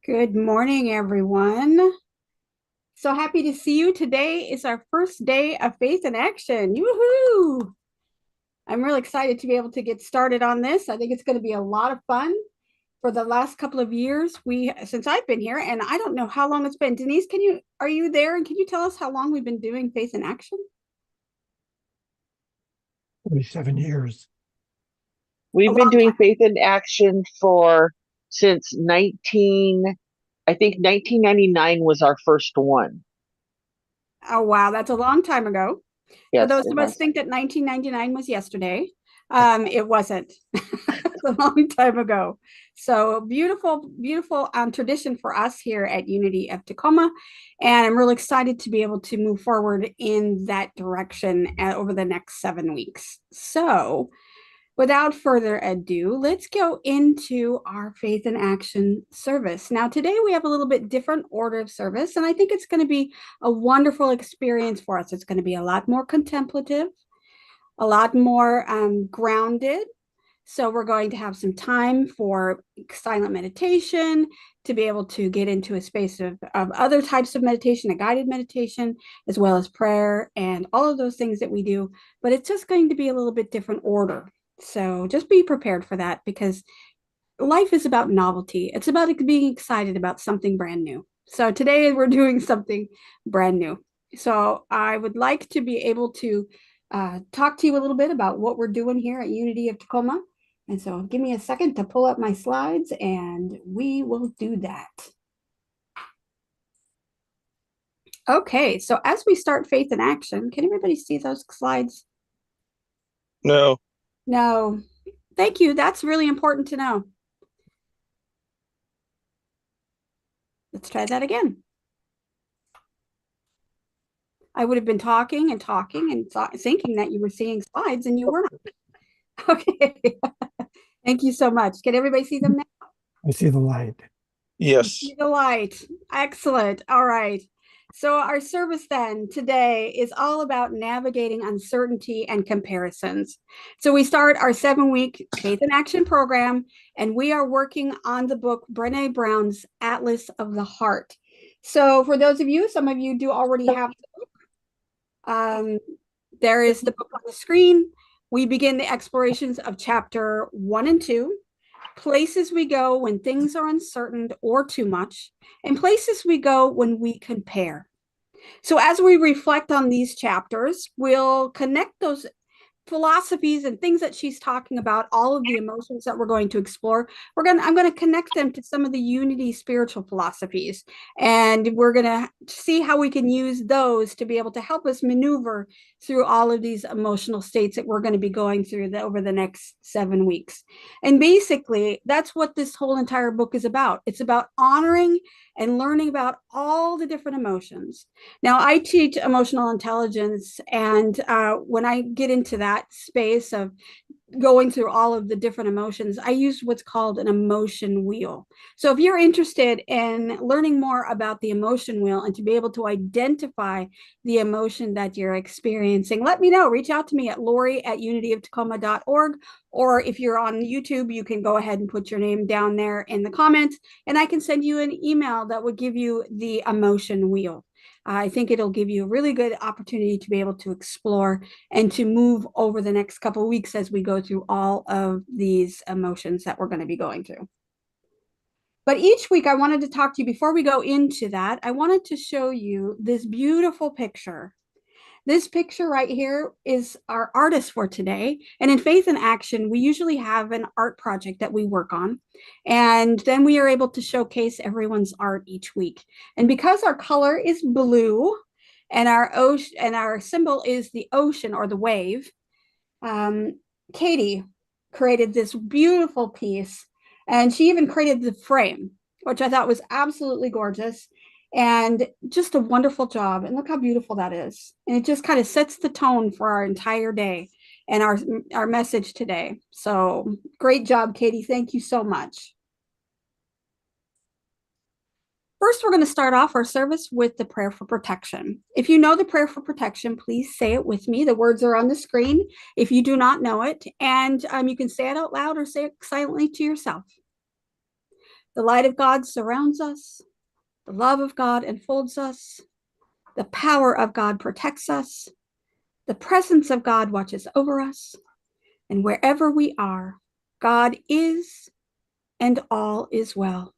Good morning, everyone. So happy to see you. Today is our first day of Faith in Action. Woohoo! I'm really excited to be able to get started on this. I think it's going to be a lot of fun. For the last couple of years, since I've been here, and I don't know how long it's been. Denise, are you there? And can you tell us how long we've been doing Faith in Action? 27 years. A We've been long doing time. Faith in Action since 19, I think 1999 was our first one. Oh, wow, that's a long time ago. For Yes, those it of us was. think that 1999 was yesterday, it wasn't. It's a long time ago. So beautiful, beautiful tradition for us here at Unity of Tacoma. And I'm really excited to be able to move forward in that direction over the next 7 weeks. So without further ado, let's go into our faith and action service. Now, today we have a little bit different order of service, and I think it's going to be a wonderful experience for us. It's going to be a lot more contemplative, a lot more grounded. So, we're going to have some time for silent meditation, to be able to get into a space of other types of meditation, a guided meditation, as well as prayer and all of those things that we do. But it's just going to be a little bit different order. So, just be prepared for that because life is about novelty. It's about being excited about something brand new. So, today we're doing something brand new. So, I would like to be able to talk to you a little bit about what we're doing here at Unity of Tacoma. And so give me a second to pull up my slides and we will do that. Okay, so as we start Faith in Action, can everybody see those slides? No. No. Thank you. That's really important to know. Let's try that again. I would have been talking and talking and thinking that you were seeing slides and you were not. Okay. Thank you so much. Can everybody see them now? I see the light. Yes. The light. Excellent. All right. So, our service then today is all about navigating uncertainty and comparisons. So, we start our 7 week Faith in Action program, and we are working on the book Brene Brown's Atlas of the Heart. So, for those of you, some of you do already have the book. There is the book on the screen. We begin the explorations of chapter 1 and 2. Places we go when things are uncertain or too much, and places we go when we compare. So, as we reflect on these chapters, we'll connect those philosophies and things that she's talking about, all of the emotions that we're going to explore. I'm going to connect them to some of the Unity spiritual philosophies, and we're going to see how we can use those to be able to help us maneuver through all of these emotional states that we're going to be going through over the next 7 weeks. And basically, that's what this whole entire book is about. It's about honoring and learning about all the different emotions. Now, I teach emotional intelligence, and when I get into that space of going through all of the different emotions, I use what's called an emotion wheel. So, if you're interested in learning more about the emotion wheel and to be able to identify the emotion that you're experiencing, let me know. Reach out to me at Lori@unityoftacoma.org. Or if you're on YouTube, you can go ahead and put your name down there in the comments, and I can send you an email that would give you the emotion wheel. I think it'll give you a really good opportunity to be able to explore and to move over the next couple of weeks as we go through all of these emotions that we're going to be going through. But each week, I wanted to talk to you before we go into that. I wanted to show you this beautiful picture. This picture right here is our artist for today. And in Faith in Action, we usually have an art project that we work on. And then we are able to showcase everyone's art each week. And because our color is blue and our ocean and our symbol is the ocean or the wave, Katie created this beautiful piece. And she even created the frame, which I thought was absolutely gorgeous and just a wonderful job. And look how beautiful that is. And it just kind of sets the tone for our entire day and our message today. So great job, Katie. Thank you so much. First, we're going to start off our service with the prayer for protection. If you know the prayer for protection, please say it with me. The words are on the screen if you do not know it. And you can say it out loud or say it silently to yourself. The light of God surrounds us. The love of God enfolds us. The power of God protects us. The presence of God watches over us. And wherever we are, God is, and all is well.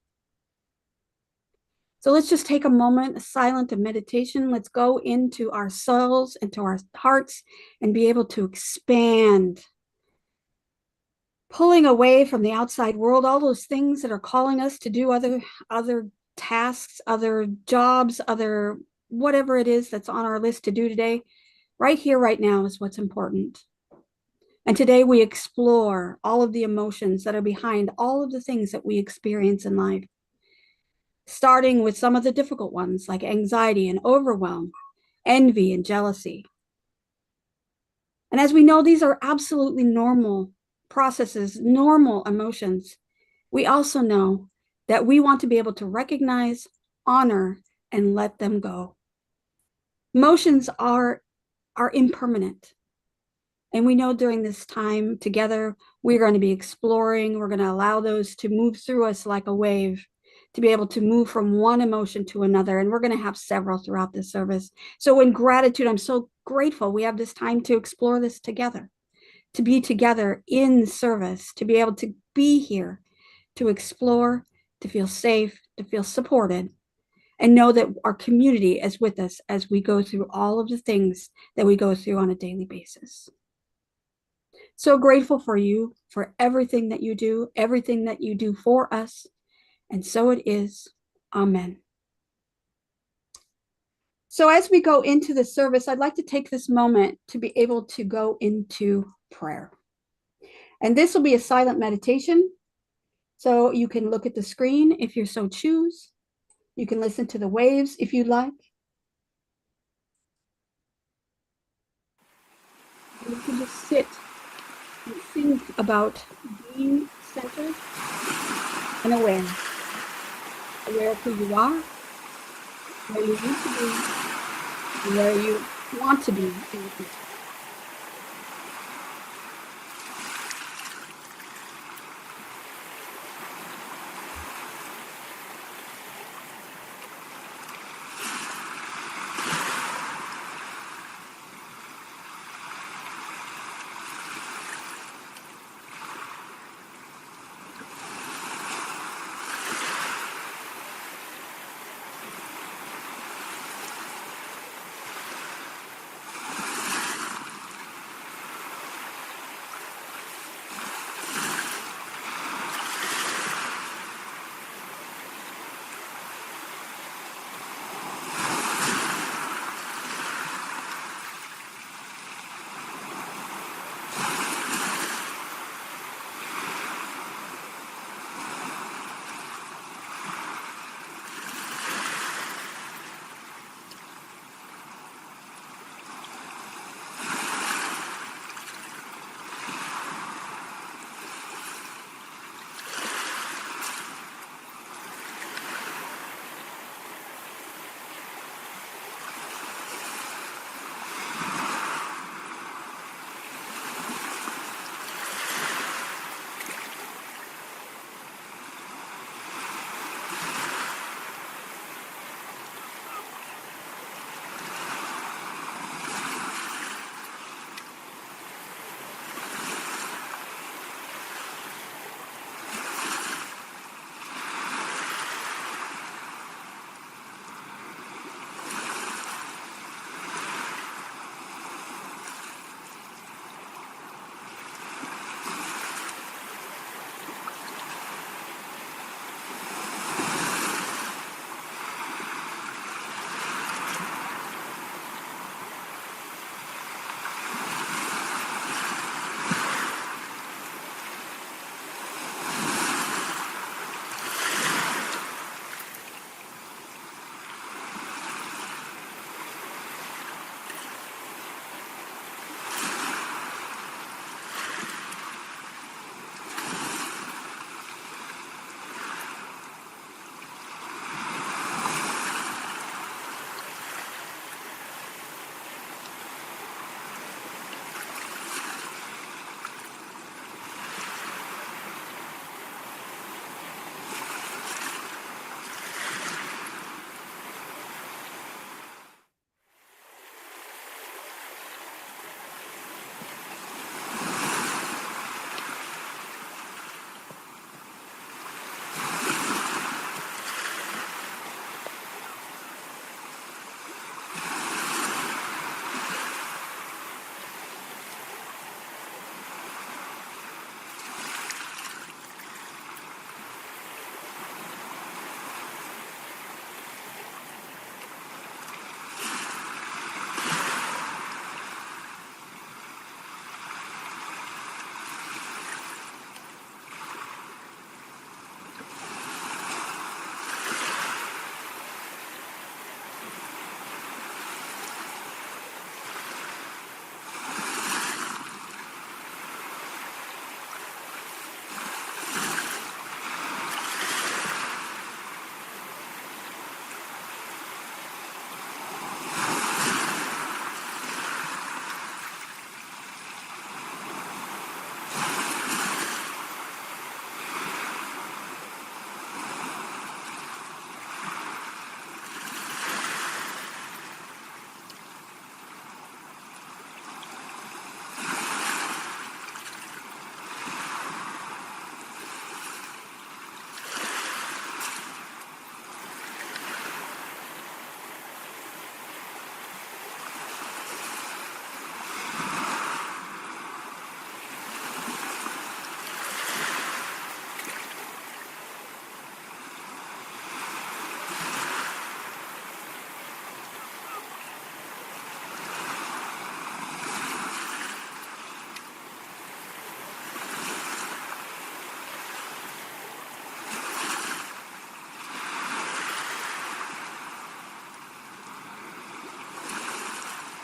So let's just take a moment, a silent meditation. Let's go into our souls, into our hearts, and be able to expand, pulling away from the outside world, all those things that are calling us to do other tasks, other jobs, other whatever it is that's on our list to do today. Right here, right now is what's important. And today we explore all of the emotions that are behind all of the things that we experience in life, starting with some of the difficult ones like anxiety and overwhelm, envy and jealousy. And as we know, these are absolutely normal processes, normal emotions. We also know that we want to be able to recognize, honor, and let them go. Emotions are impermanent. And we know during this time together, we're going to be exploring, we're going to allow those to move through us like a wave, to be able to move from one emotion to another. And we're going to have several throughout this service. So in gratitude, I'm so grateful we have this time to explore this together, to be together in service, to be able to be here, to explore, to feel safe, to feel supported, and know that our community is with us as we go through all of the things that we go through on a daily basis. So grateful for you, for everything that you do for us. And so it is. Amen. So as we go into the service, I'd like to take this moment to be able to go into prayer. And this will be a silent meditation. So you can look at the screen if you so choose. You can listen to the waves if you'd like. You can just sit and think about being centered and aware of who you are, where you need to be, and where you want to be in the future.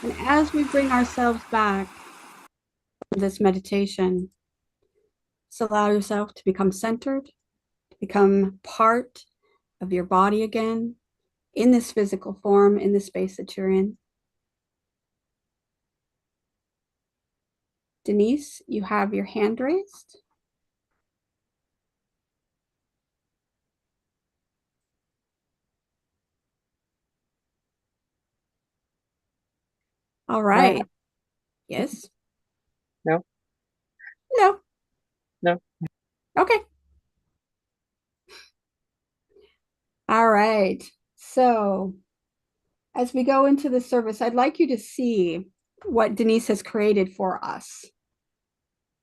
And as we bring ourselves back from this meditation, just allow yourself to become centered, to become part of your body again, in this physical form, in the space that you're in. Denise, you have your hand raised. All right. Yes? No. No. No. Okay. All right. So as we go into the service, I'd like you to see what Denise has created for us.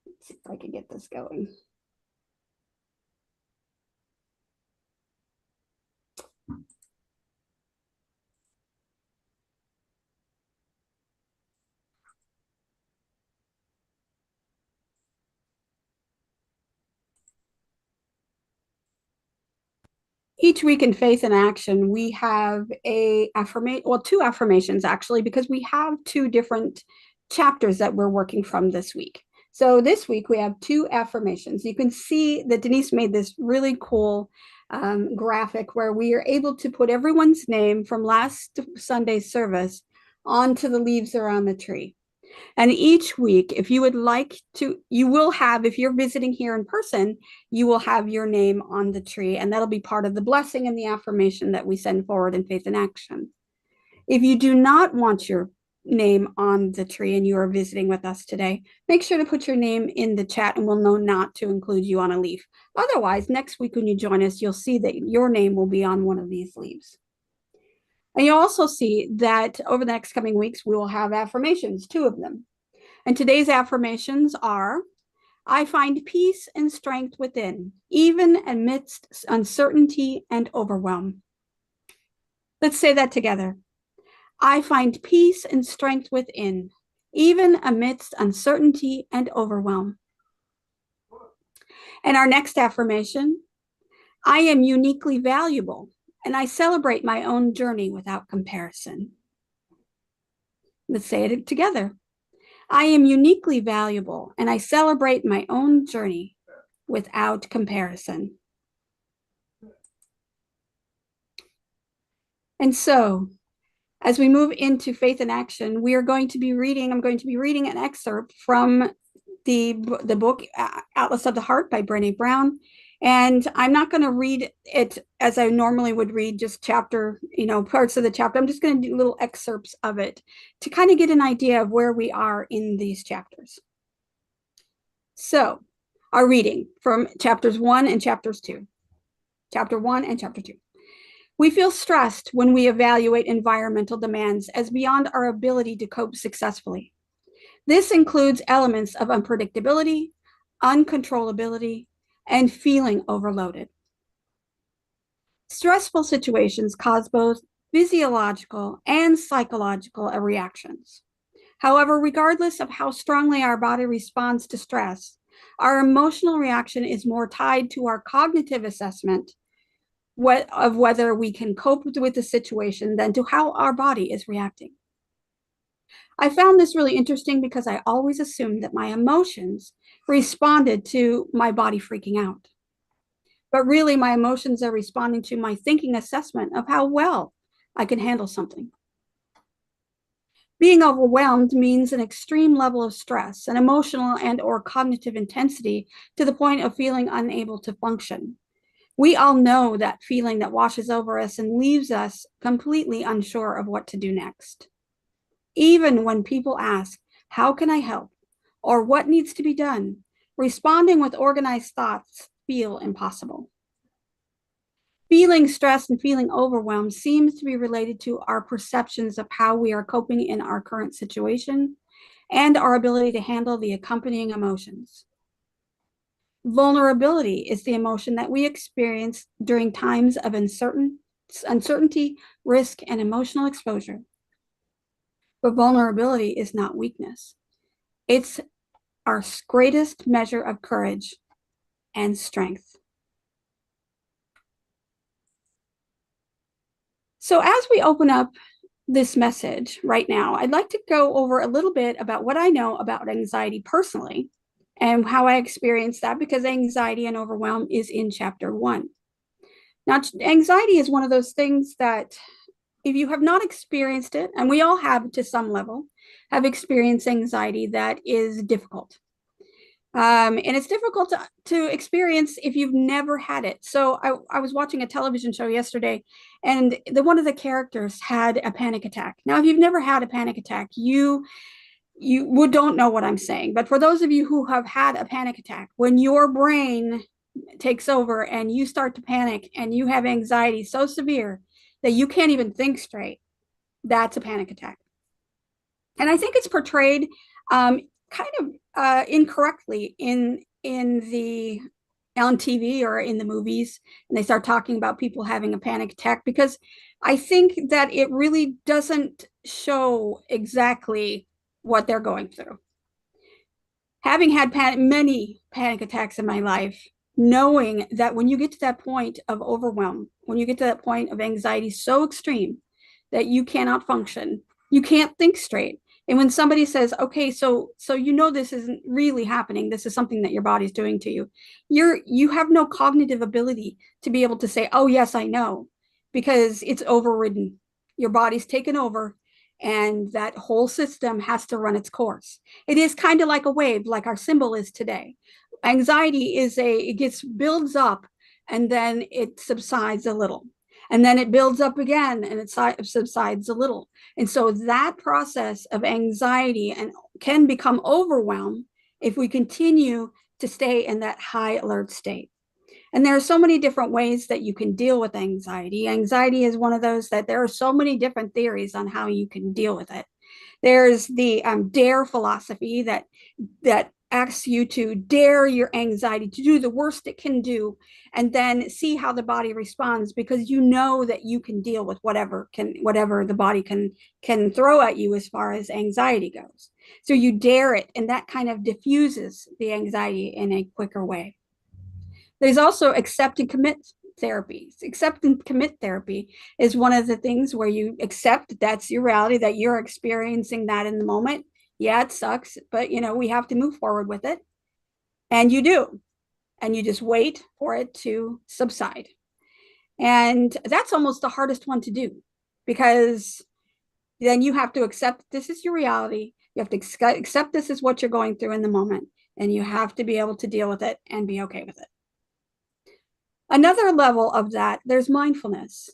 Let's see if I can get this going. Each week in Faith and Action, we have two affirmations actually, because we have two different chapters that we're working from this week. So this week we have two affirmations. You can see that Denise made this really cool graphic where we are able to put everyone's name from last Sunday's service onto the leaves around the tree. And each week, if you would like to, you will have, if you're visiting here in person, you will have your name on the tree, and that'll be part of the blessing and the affirmation that we send forward in Faith and Action. If you do not want your name on the tree and you are visiting with us today, make sure to put your name in the chat and we'll know not to include you on a leaf. Otherwise, next week when you join us, you'll see that your name will be on one of these leaves. And you'll also see that over the next coming weeks, we will have affirmations, two of them. And today's affirmations are, I find peace and strength within, even amidst uncertainty and overwhelm. Let's say that together. I find peace and strength within, even amidst uncertainty and overwhelm. And our next affirmation, I am uniquely valuable, and I celebrate my own journey without comparison. Let's say it together. I am uniquely valuable, and I celebrate my own journey without comparison. And so, as we move into Faith and Action, I'm going to be reading an excerpt from the book Atlas of the Heart by Brené Brown. And I'm not going to read it as I normally would read, just parts of the chapter. I'm just going to do little excerpts of it to kind of get an idea of where we are in these chapters. So, our reading from chapters 1 and chapters 2. Chapter 1 and chapter 2. We feel stressed when we evaluate environmental demands as beyond our ability to cope successfully. This includes elements of unpredictability, uncontrollability, and feeling overloaded. Stressful situations cause both physiological and psychological reactions. However, regardless of how strongly our body responds to stress, our emotional reaction is more tied to our cognitive assessment of whether we can cope with the situation than to how our body is reacting. I found this really interesting because I always assumed that my emotions responded to my body freaking out. But really, my emotions are responding to my thinking assessment of how well I can handle something. Being overwhelmed means an extreme level of stress, an emotional and/or cognitive intensity to the point of feeling unable to function. We all know that feeling that washes over us and leaves us completely unsure of what to do next. Even when people ask, how can I help? Or what needs to be done? Responding with organized thoughts feel impossible. Feeling stressed and feeling overwhelmed seems to be related to our perceptions of how we are coping in our current situation and our ability to handle the accompanying emotions. Vulnerability is the emotion that we experience during times of uncertainty, risk, and emotional exposure. But vulnerability is not weakness. It's our greatest measure of courage and strength. So as we open up this message right now, I'd like to go over a little bit about what I know about anxiety personally and how I experienced that, because anxiety and overwhelm is in chapter 1. Now, anxiety is one of those things that if you have not experienced it, and we all have to some level, have experienced anxiety that is difficult. And it's difficult to experience if you've never had it. So I was watching a television show yesterday, and one of the characters had a panic attack. Now, if you've never had a panic attack, you don't know what I'm saying. But for those of you who have had a panic attack, when your brain takes over and you start to panic and you have anxiety so severe that you can't even think straight, that's a panic attack. And I think it's portrayed kind of incorrectly on TV or in the movies, and they start talking about people having a panic attack, because I think that it really doesn't show exactly what they're going through. Having had many panic attacks in my life, knowing that when you get to that point of overwhelm, when you get to that point of anxiety so extreme that you cannot function, you can't think straight. And when somebody says, okay, so this isn't really happening, this is something that your body's doing to you, you have no cognitive ability to be able to say, oh yes, I know, because it's overridden. Your body's taken over, and that whole system has to run its course. It is kind of like a wave, like our symbol is today. Anxiety builds up, and then it subsides a little. And then it builds up again and it subsides a little. And so that process of anxiety can become overwhelm if we continue to stay in that high alert state. And there are so many different ways that you can deal with anxiety. Anxiety is one of those that there are so many different theories on how you can deal with it. There's the dare philosophy that asks you to dare your anxiety to do the worst it can do, and then see how the body responds, because you know that you can deal with whatever the body can throw at you as far as anxiety goes. So you dare it, and that kind of diffuses the anxiety in a quicker way. There's also accept and commit therapy. Accept and commit therapy is one of the things where you accept that's your reality, that you're experiencing that in the moment. Yeah, it sucks, but we have to move forward with it. And you do. And you just wait for it to subside. And that's almost the hardest one to do, because then you have to accept this is your reality. You have to accept this is what you're going through in the moment, and you have to be able to deal with it and be okay with it. Another level of that, there's mindfulness.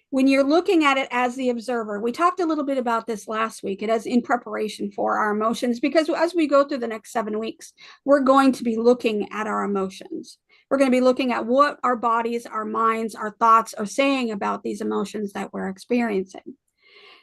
When you're looking at it as the observer, we talked a little bit about this last week. It is in preparation for our emotions, because as we go through the next 7 weeks, we're going to be looking at our emotions. We're going to be looking at what our bodies, our minds, our thoughts are saying about these emotions that we're experiencing.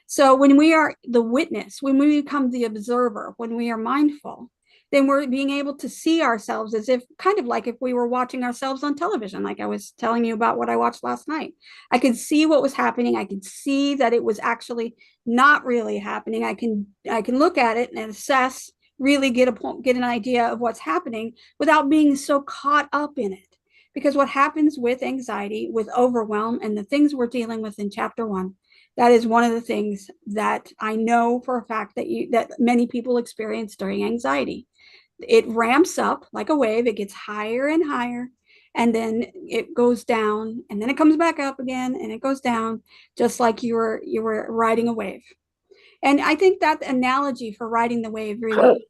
So when we are the witness, when we become the observer, when we are mindful, then we're being able to see ourselves as if, kind of like if we were watching ourselves on television, like I was telling you about what I watched last night. I could see what was happening. I could see that it was actually not really happening. I can look at it and assess, really get an idea of what's happening without being so caught up in it. Because what happens with anxiety, with overwhelm, and the things we're dealing with in chapter 1, that is one of the things that I know for a fact that many people experience during anxiety. It ramps up like a wave. It gets higher and higher, and then it goes down, and then it comes back up again, and it goes down, just like you were riding a wave. And I think that analogy for riding the wave really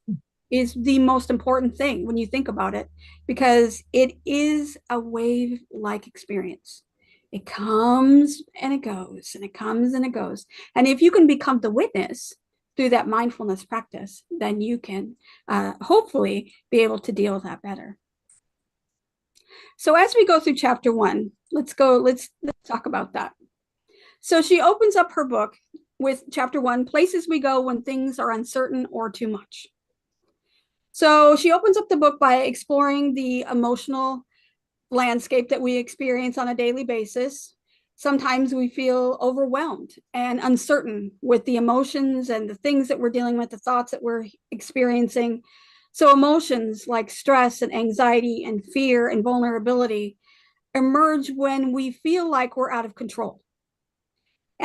is the most important thing when you think about it, because it is a wave-like experience. It comes and it goes, and it comes and it goes. And if you can become the witness through that mindfulness practice, then you can hopefully be able to deal with that better. So as we go through chapter 1, let's talk about that. So she opens up her book with chapter 1, places we go when things are uncertain or too much. So she opens up the book by exploring the emotional landscape that we experience on a daily basis. Sometimes we feel overwhelmed and uncertain with the emotions and the things that we're dealing with, the thoughts that we're experiencing. So emotions like stress and anxiety and fear and vulnerability emerge when we feel like we're out of control.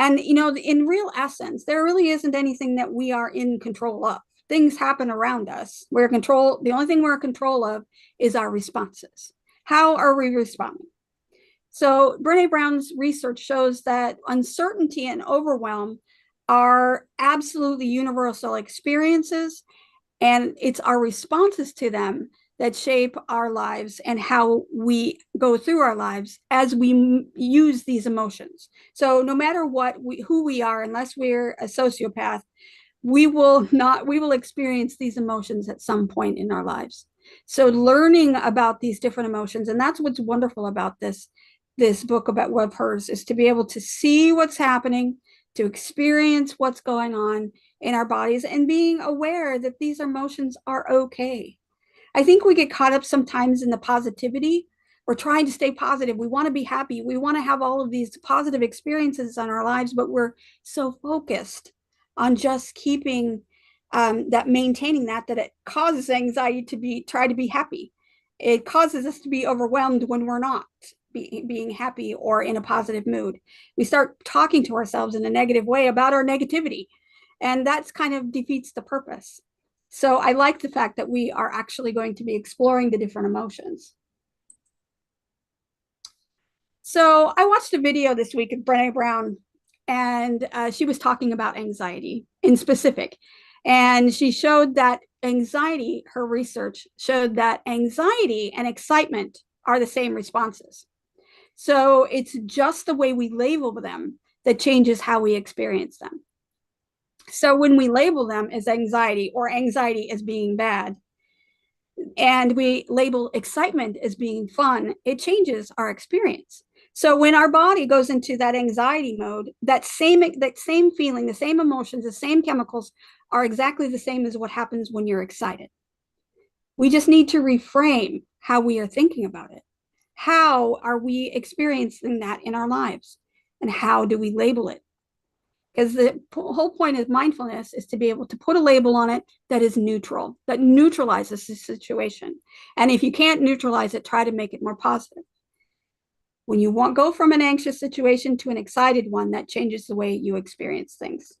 And, in real essence, there really isn't anything that we are in control of. Things happen around us. The only thing we're in control of is our responses. How are we responding? So Brene Brown's research shows that uncertainty and overwhelm are absolutely universal experiences, and it's our responses to them that shape our lives and how we go through our lives as we use these emotions. So no matter who we are, unless we're a sociopath, we will experience these emotions at some point in our lives. So learning about these different emotions, and that's what's wonderful about this book of hers, is to be able to see what's happening, to experience what's going on in our bodies, and being aware that these emotions are okay. I think we get caught up sometimes in the positivity. We're trying to stay positive. We want to be happy. We want to have all of these positive experiences in our lives, but we're so focused on just keeping maintaining that it causes anxiety to try to be happy. It causes us to be overwhelmed when we're not being happy or in a positive mood. We start talking to ourselves in a negative way about our negativity, and that's kind of defeats the purpose. So I like the fact that we are actually going to be exploring the different emotions. So I watched a video this week of Brene Brown, and she was talking about anxiety in specific. And she showed that her research showed that anxiety and excitement are the same responses. So it's just the way we label them that changes how we experience them. So when we label them as anxiety, or anxiety as being bad, and we label excitement as being fun, it changes our experience. So when our body goes into that anxiety mode, that same feeling, the same emotions, the same chemicals are exactly the same as what happens when you're excited. We just need to reframe how we are thinking about it. How are we experiencing that in our lives? And how do we label it? Because the whole point of mindfulness is to be able to put a label on it that is neutral, that neutralizes the situation. And if you can't neutralize it, try to make it more positive. When you go from an anxious situation to an excited one, that changes the way you experience things.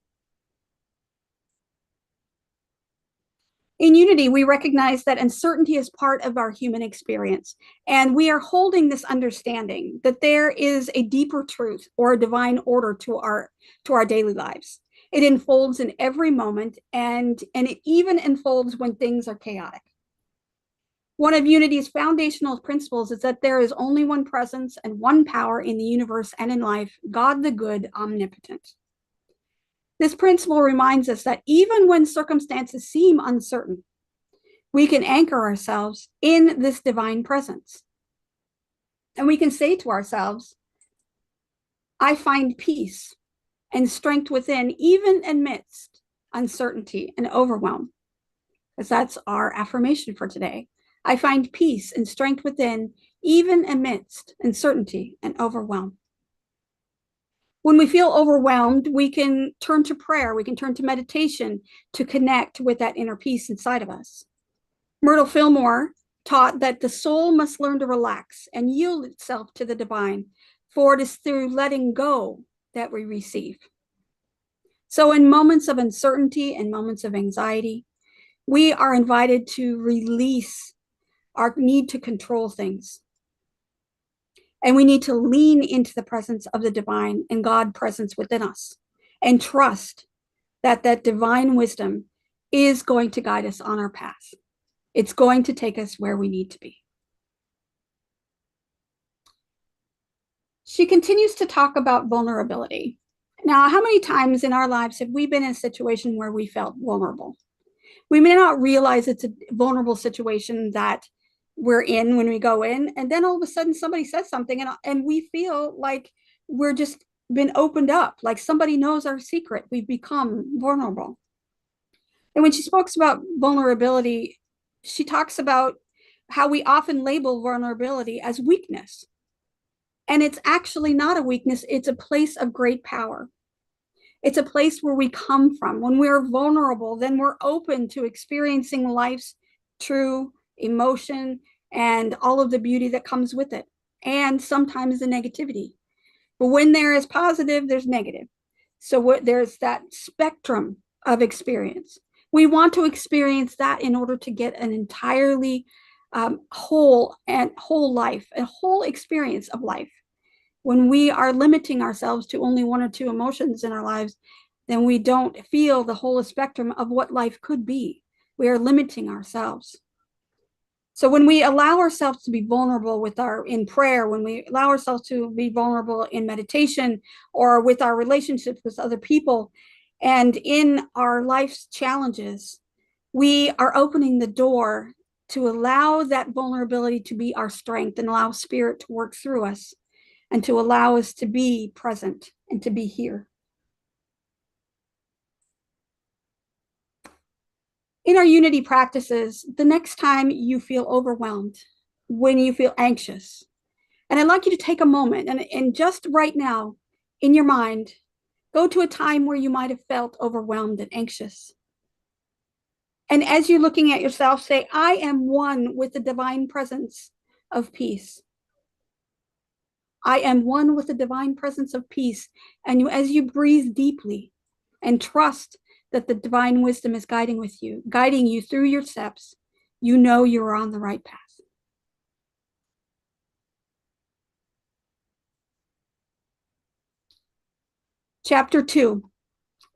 In Unity, we recognize that uncertainty is part of our human experience, and we are holding this understanding that there is a deeper truth or a divine order to our daily lives. It unfolds in every moment, and it even unfolds when things are chaotic. One of Unity's foundational principles is that there is only one presence and one power in the universe and in life, God the good, omnipotent. This principle reminds us that even when circumstances seem uncertain, we can anchor ourselves in this divine presence. And we can say to ourselves, I find peace and strength within, even amidst uncertainty and overwhelm. Because that's our affirmation for today. I find peace and strength within, even amidst uncertainty and overwhelm. When we feel overwhelmed, we can turn to prayer, we can turn to meditation to connect with that inner peace inside of us. Myrtle Fillmore taught that the soul must learn to relax and yield itself to the divine, for it is through letting go that we receive. So in moments of uncertainty and moments of anxiety, we are invited to release our need to control things. And we need to lean into the presence of the divine and God presence within us, and trust that that divine wisdom is going to guide us on our path. It's going to take us where we need to be. She continues to talk about vulnerability. Now, how many times in our lives have we been in a situation where we felt vulnerable? We may not realize it's a vulnerable situation that we're in when we go in, and then all of a sudden somebody says something, and we feel like we're just been opened up, like somebody knows our secret. We've become vulnerable. And when she speaks about vulnerability, she talks about how we often label vulnerability as weakness. And it's actually not a weakness, it's a place of great power. It's a place where we come from. When we're vulnerable, then we're open to experiencing life's true emotion and all of the beauty that comes with it, and sometimes the negativity. But when there is positive, there's negative. So there's that spectrum of experience. We want to experience that in order to get an entirely whole life, a whole experience of life. When we are limiting ourselves to only one or two emotions in our lives, then we don't feel the whole spectrum of what life could be. We are limiting ourselves. So when we allow ourselves to be vulnerable in prayer, when we allow ourselves to be vulnerable in meditation or with our relationships with other people and in our life's challenges, we are opening the door to allow that vulnerability to be our strength and allow spirit to work through us and to allow us to be present and to be here. In our Unity practices, the next time you feel overwhelmed, when you feel anxious, and I'd like you to take a moment and just right now in your mind, go to a time where you might have felt overwhelmed and anxious. And as you're looking at yourself, say, I am one with the divine presence of peace. I am one with the divine presence of peace. And as you breathe deeply and trust that the divine wisdom is guiding you through your steps, you know you're on the right path. Chapter 2,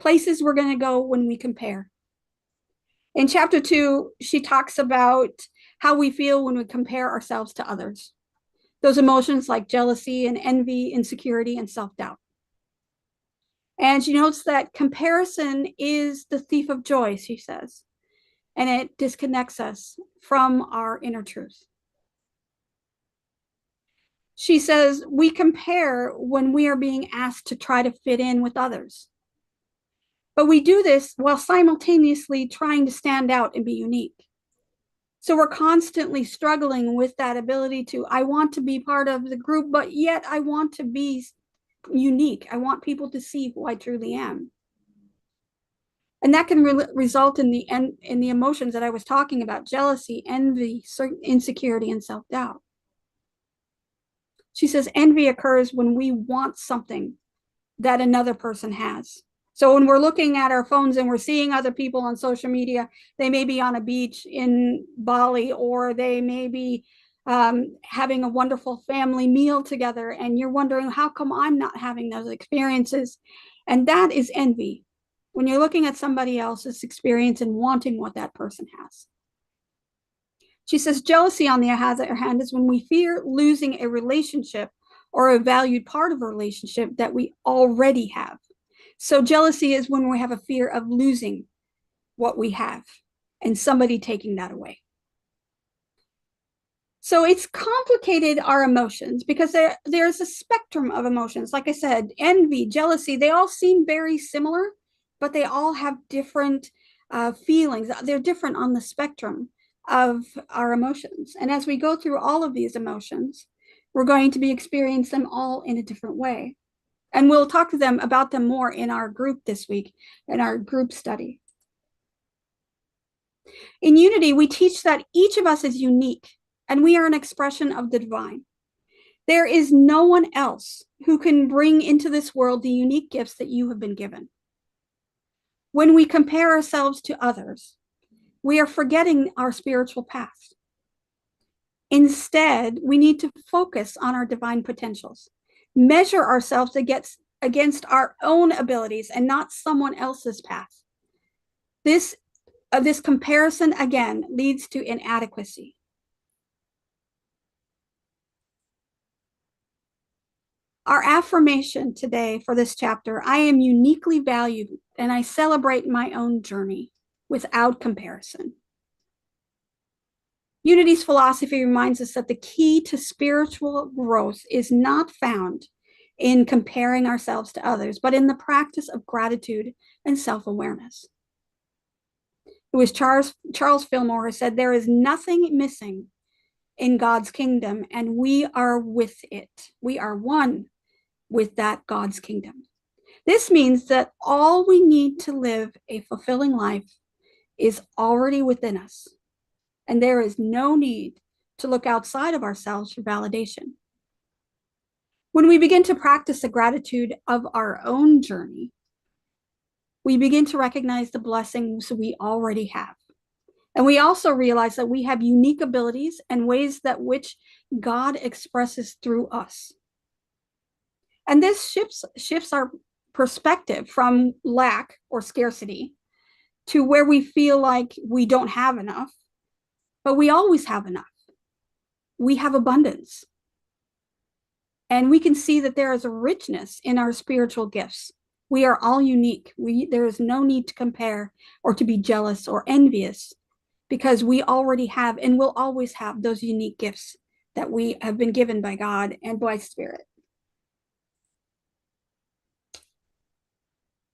places we're going to go when we compare. In chapter 2, she talks about how we feel when we compare ourselves to others. Those emotions like jealousy and envy, insecurity, and self-doubt. And she notes that comparison is the thief of joy, she says, and it disconnects us from our inner truth. She says we compare when we are being asked to try to fit in with others. But we do this while simultaneously trying to stand out and be unique. So we're constantly struggling with that ability I want to be part of the group, but yet I want to be unique. I want people to see who I truly am. And that can result in the emotions that I was talking about: jealousy, envy, insecurity, and self-doubt. She says envy occurs when we want something that another person has. So when we're looking at our phones and we're seeing other people on social media, they may be on a beach in Bali, or they may be having a wonderful family meal together, and you're wondering, how come I'm not having those experiences? And that is envy. When you're looking at somebody else's experience and wanting what that person has. She says jealousy, on the other hand, is when we fear losing a relationship or a valued part of a relationship that we already have. So jealousy is when we have a fear of losing what we have and somebody taking that away. So it's complicated, our emotions, because there's a spectrum of emotions. Like I said, envy, jealousy, they all seem very similar, but they all have different feelings. They're different on the spectrum of our emotions. And as we go through all of these emotions, we're going to be experiencing them all in a different way. And we'll talk to them about them more in our group this week, in our group study. In Unity, we teach that each of us is unique and we are an expression of the divine. There is no one else who can bring into this world the unique gifts that you have been given. When we compare ourselves to others, we are forgetting our spiritual path. Instead, we need to focus on our divine potentials, measure ourselves against our own abilities and not someone else's path. This comparison, again, leads to inadequacy. Our affirmation today for this chapter: I am uniquely valued and I celebrate my own journey without comparison. Unity's philosophy reminds us that the key to spiritual growth is not found in comparing ourselves to others, but in the practice of gratitude and self-awareness. It was Charles Fillmore who said, there is nothing missing in God's kingdom, and we are with it. We are one with that God's kingdom. This means that all we need to live a fulfilling life is already within us, and there is no need to look outside of ourselves for validation. When we begin to practice the gratitude of our own journey, We begin to recognize the blessings we already have. And we also realize that we have unique abilities and ways that which God expresses through us. And this shifts our perspective from lack or scarcity to where we feel like we don't have enough, but we always have enough. We have abundance. And we can see that there is a richness in our spiritual gifts. We are all unique. There is no need to compare or to be jealous or envious, because we already have and will always have those unique gifts that we have been given by God and by Spirit.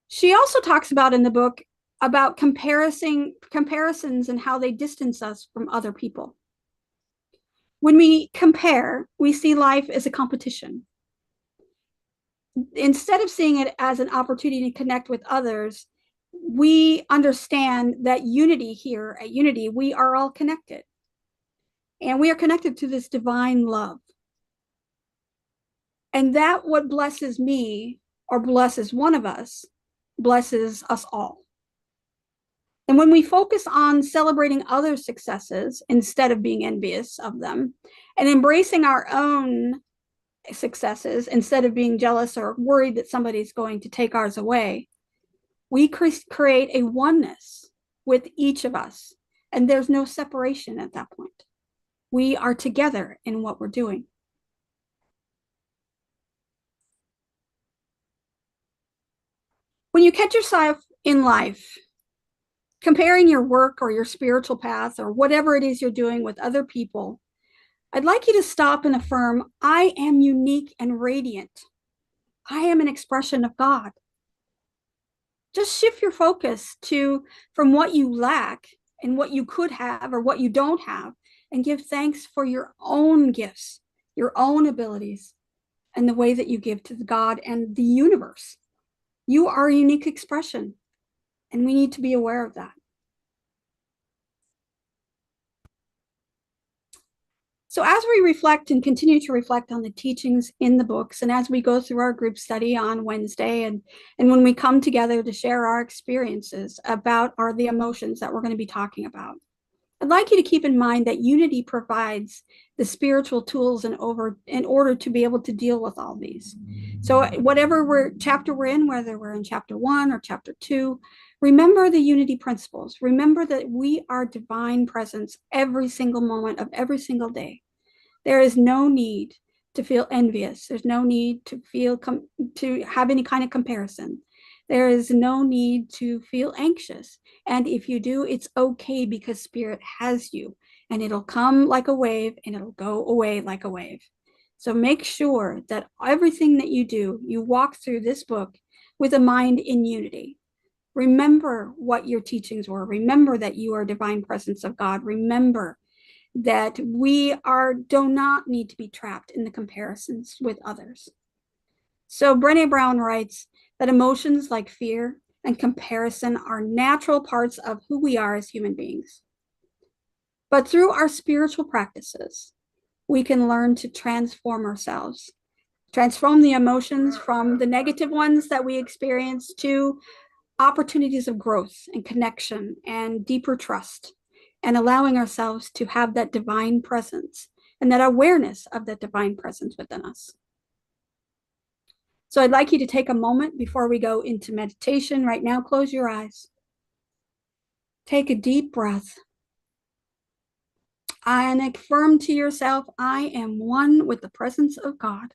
She also talks about in the book about comparisons and how they distance us from other people. When we compare, we see life as a competition. Instead of seeing it as an opportunity to connect with others, we understand that unity here at Unity, we are all connected. And we are connected to this divine love. And that what blesses me or blesses one of us, blesses us all. And when we focus on celebrating others' successes instead of being envious of them, and embracing our own successes instead of being jealous or worried that somebody's going to take ours away, we create a oneness with each of us. And there's no separation at that point. We are together in what we're doing. When you catch yourself in life comparing your work or your spiritual path or whatever it is you're doing with other people, I'd like you to stop and affirm, I am unique and radiant. I am an expression of God. Just shift your focus from what you lack and what you could have or what you don't have, and give thanks for your own gifts, your own abilities, and the way that you give to God and the universe. You are a unique expression, and we need to be aware of that. So as we reflect and continue to reflect on the teachings in the books, and as we go through our group study on Wednesday, and when we come together to share our experiences about the emotions that we're going to be talking about, I'd like you to keep in mind that Unity provides the spiritual tools in order to be able to deal with all these. So whatever chapter we're in, whether we're in chapter 1 or chapter 2, remember the Unity principles. Remember that we are divine presence every single moment of every single day. There is no need to feel envious. There's no need to to have any kind of comparison. There is no need to feel anxious. And if you do, it's okay, because Spirit has you, and it'll come like a wave and it'll go away like a wave. So make sure that everything that you do, you walk through this book with a mind in unity. Remember what your teachings were. Remember that you are divine presence of God. Remember that we do not need to be trapped in the comparisons with others. So Brené Brown writes that emotions like fear and comparison are natural parts of who we are as human beings. But through our spiritual practices, we can learn to transform ourselves, transform the emotions from the negative ones that we experience to opportunities of growth and connection and deeper trust, and allowing ourselves to have that divine presence and that awareness of that divine presence within us. So I'd like you to take a moment before we go into meditation. Right now, close your eyes. Take a deep breath and affirm to yourself, I am one with the presence of God.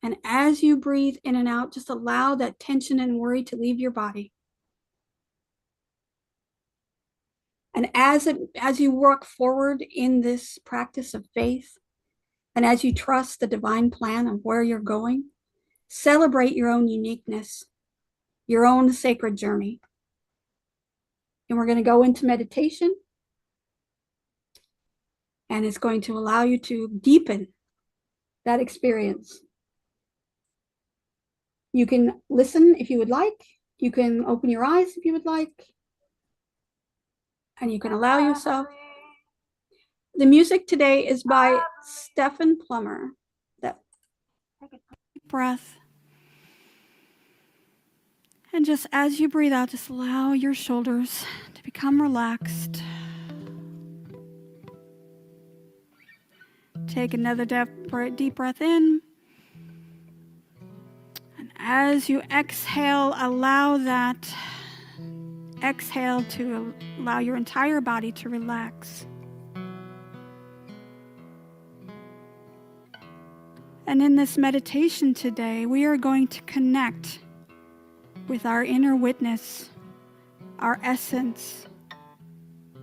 And as you breathe in and out, just allow that tension and worry to leave your body. And as you work forward in this practice of faith, and as you trust the divine plan of where you're going, celebrate your own uniqueness, your own sacred journey. And we're going to go into meditation. And it's going to allow you to deepen that experience. You can listen if you would like. You can open your eyes if you would like. And you can allow yourself. The music today is by Stephen Plummer. Take a deep breath. And just as you breathe out, just allow your shoulders to become relaxed. Take another deep breath in. And as you exhale, allow that exhale to allow your entire body to relax. And in this meditation today, we are going to connect with our inner witness, our essence,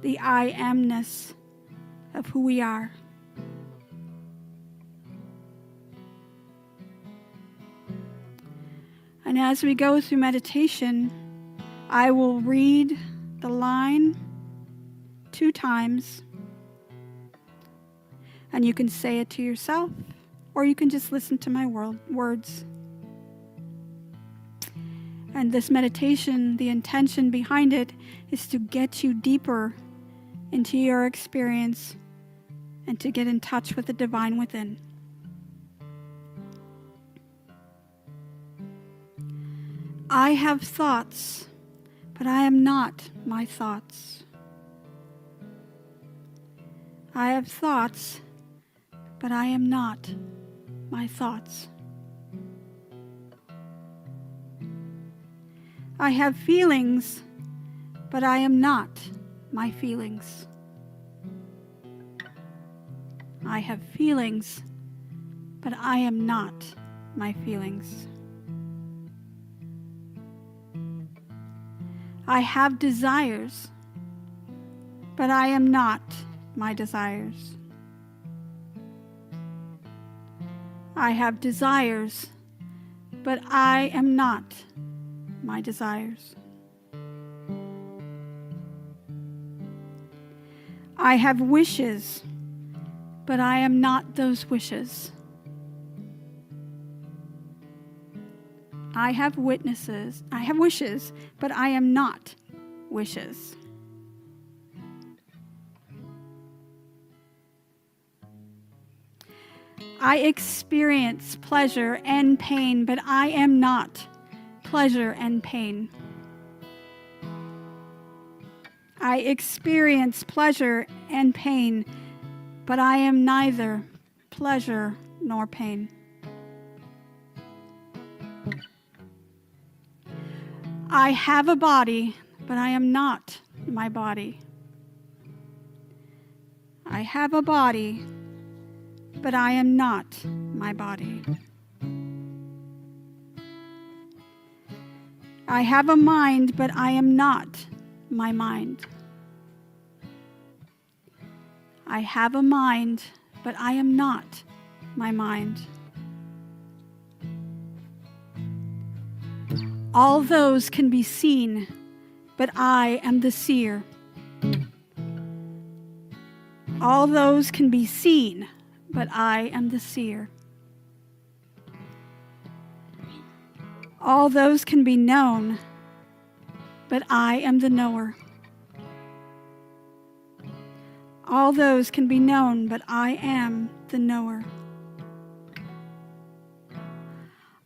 the I amness of who we are. And as we go through meditation, I will read the line 2 times, and you can say it to yourself, or you can just listen to my words. And this meditation, the intention behind it is to get you deeper into your experience and to get in touch with the divine within. I have thoughts, but I am not my thoughts. I have thoughts, but I am not my thoughts. I have feelings, but I am not my feelings. I have feelings, but I am not my feelings. I have desires, but I am not my desires. I have desires, but I am not my desires. I have wishes, but I am not those wishes. I have wishes, but I am not wishes. I experience pleasure and pain, but I am not pleasure and pain. I experience pleasure and pain, but I am neither pleasure nor pain. I have a body, but I am not my body. I have a body, but I am not my body. I have a mind, but I am not my mind. I have a mind, but I am not my mind. All those can be seen, but I am the seer. All those can be seen, but I am the seer. All those can be known, but I am the knower. All those can be known, but I am the knower.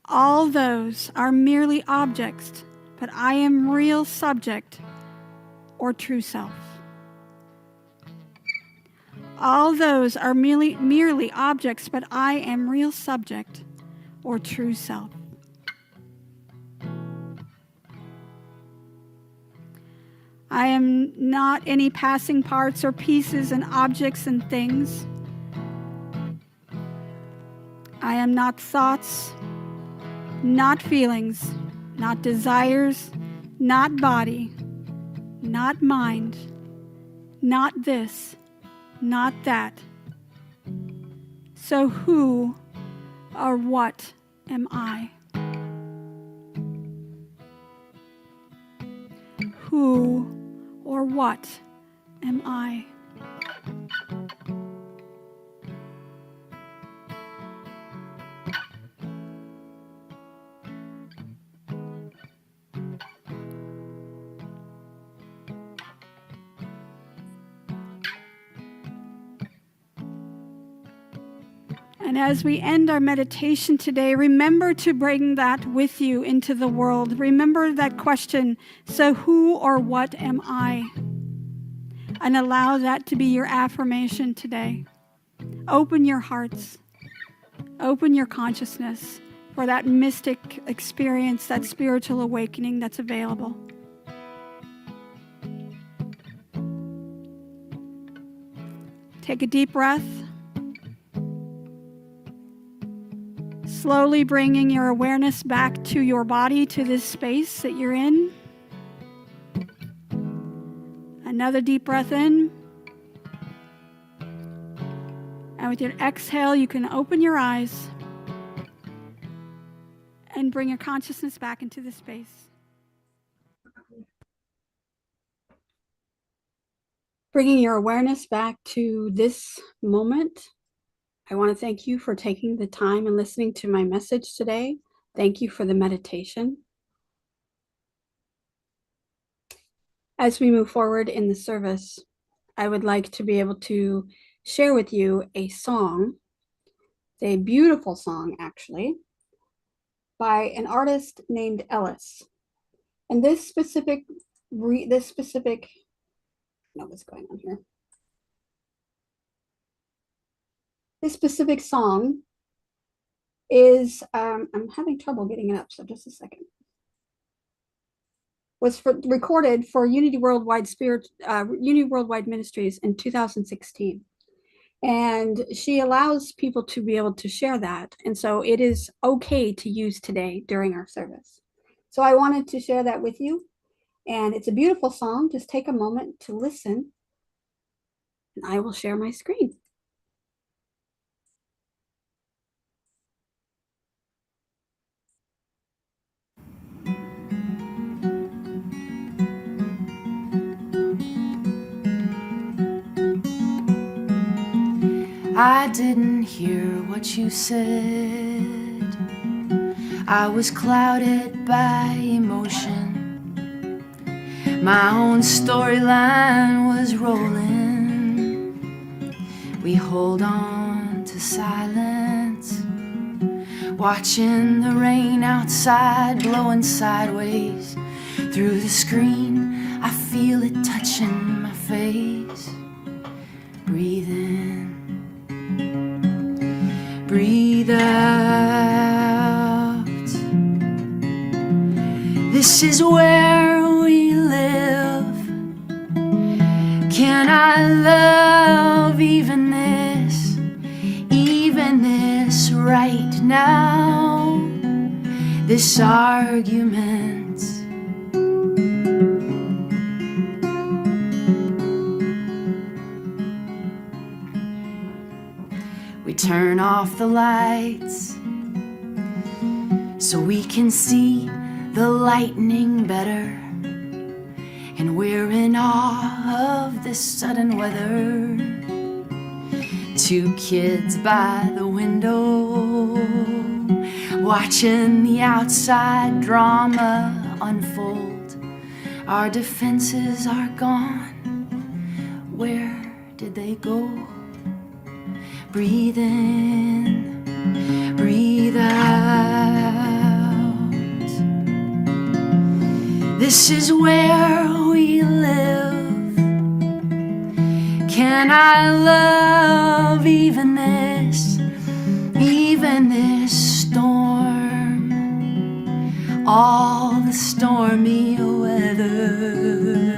All those are merely objects, but I am real subject or true self. All those are merely objects, but I am real subject or true self. I am not any passing parts or pieces and objects and things. I am not thoughts, not feelings, not desires, not body, not mind, not this, not that. So who or what am I? Who or what am I? And as we end our meditation today, remember to bring that with you into the world. Remember that question, so who or what am I? And allow that to be your affirmation today. Open your hearts, open your consciousness for that mystic experience, that spiritual awakening that's available. Take a deep breath. Slowly bringing your awareness back to your body, to this space that you're in. Another deep breath in. And with your exhale, you can open your eyes and bring your consciousness back into the space. Bringing your awareness back to this moment. I want to thank you for taking the time and listening to my message today. Thank you for the meditation. As we move forward in the service, I would like to be able to share with you a song, a beautiful song actually, by an artist named Ellis. And this specific, what's going on here? This specific song is, I'm having trouble getting it up, so just a second. Was recorded for Unity Worldwide Ministries in 2016. And she allows people to be able to share that. And so it is okay to use today during our service. So I wanted to share that with you. And it's a beautiful song. Just take a moment to listen. And I will share my screen. I didn't hear what you said. I was clouded by emotion. My own storyline was rolling. We hold on to silence, watching the rain outside blowing sideways through the screen. I feel it touching my face. Breathe in, breathe out. This is where we live. Can I love even this right now? This argument. We turn off the lights so we can see the lightning better, and we're in awe of this sudden weather. Two kids by the window, watching the outside drama unfold. Our defenses are gone. Where did they go? Breathe in, breathe out. This is where we live. Can I love even this storm? All the stormy weather.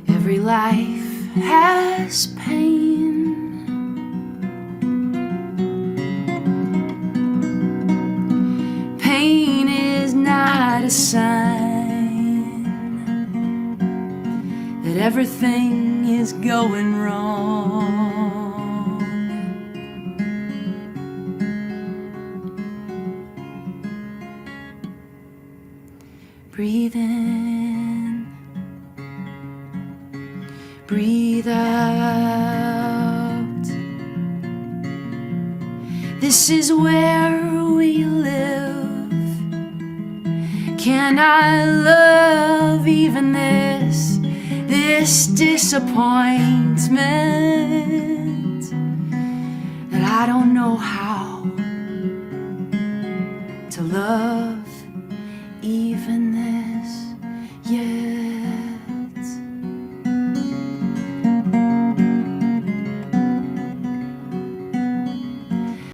Every life has pain. Pain is not a sign that everything is going wrong. Breathe in, breathe out. This is where we live. Can I love even this disappointment that I don't know how to love?